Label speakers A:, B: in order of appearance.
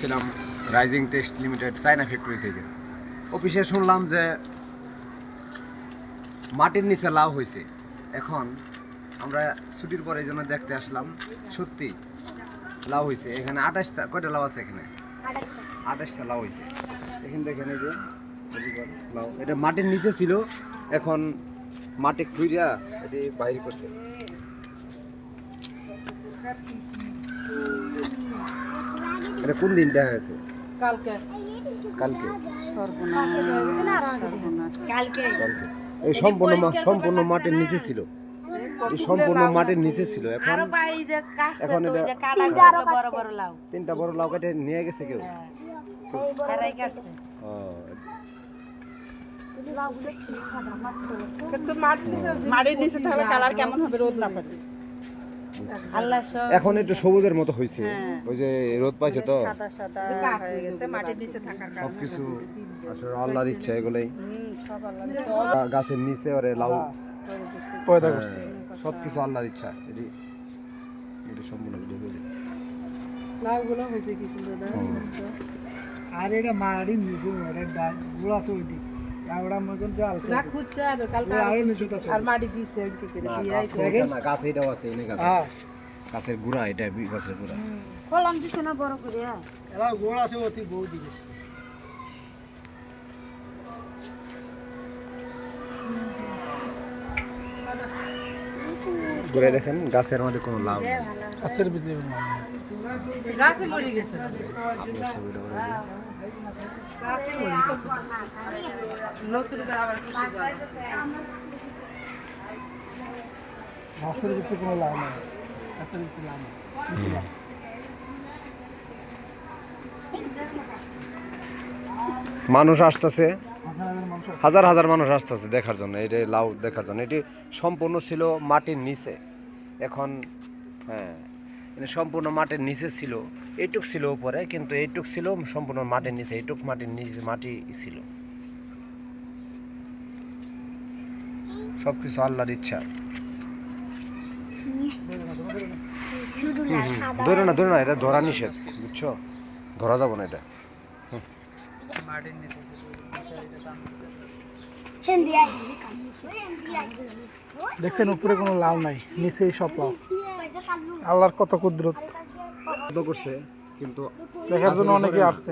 A: ছিলাম rising text limited China factory থেকে। অফিসে শুনলাম যে মাটির নিচে লাউ হয়েছে। এখন আমরা ছুটির পরে এই জন্য দেখতে আসলাম, সত্যি লাউ হয়েছে। এখানে 28টা, কয়টা লাউ আছে এখানে? 28টা লাউ হয়েছে। এখানে দেখেন এই যে লাউ, এটা মাটির নিচে ছিল, এখন মাটি খুঁড়িয়া এটি বাইরে করছে। এটা কোন দিন দেখা গেছে? কালকে। এই সম্পূর্ণ মাটির নিচে ছিল, সম্পূর্ণ মাটির নিচে ছিল। এখন তিনটা বড় লাউ কেটে নিয়ে গেছে কেউ।
B: মাটির নিচে তাহলে কালার কেমন হবে? রোদ না পাবে।
A: এখন একটু সবুজের মতো হয়েছে, ওই যে রোদ পাইছে তো
B: সাদা সাদা হয়ে গেছে মাটির নিচে থাকার কারণে।
A: সবকিছু আসলে আল্লাহর ইচ্ছা। এগুলাই
B: সব আল্লাহর
A: গাছের নিচে ওরে লাউ পয়দা করছে, সবকিছু আল্লাহর ইচ্ছা। এটি সম্পূর্ণ
B: লাউগুলো হয়েছে কি সুন্দর।
C: আর এটা মাটির নিচে এটা গুলো আছে ওই দিক ওরা মতন যে আলছে
B: না খুঁজছে আর কালকে
C: আরো নিচে আছে
B: আর মাটি দিছে ওই দিকে
A: গাছ এটাও আছে, এনে গাছ গাছের গুড়া, এটা গাছের গুড়া
B: কলম দিছে না বড় করে।
C: এলা গোড় আছে অতি বহু দিকে।
A: ঘুরে দেখেন গাছের মধ্যে কোনো লাউ নেই।
C: গাছের ভিতরে
B: গাছে মরে গেছে। গাছে মরে গেছে। নতুন করে আবার কিছু যায়।
C: গাছের ভিতরে কোনো লাউ নেই, গাছের ভিতরে লাউ নেই।
A: মানুষ আসতেছে, হাজার হাজার মানুষ আসতেছে দেখার জন্য, এটা লাউ দেখার জন্য। এটি সম্পূর্ণ ছিল মাটির নিচে। এখন এটা সম্পূর্ণ মাটির নিচে ছিল, এইটুক ছিল উপরে, কিন্তু এইটুক ছিল সম্পূর্ণ মাটির নিচে। এইটুক মাটির নিচে মাটি ছিল। সবকিছু আল্লাহর ইচ্ছা। ধরে না এটা ধরা নিষেধ, বুঝছো? ধরা যাব না এটা।
C: দেখছেন উপরে কোনো লাউ নাই, নিচেই সব লাউ। আল্লাহর কত কুদরত
A: করছে, কিন্তু
C: দেখার জন্য অনেকে আসছে।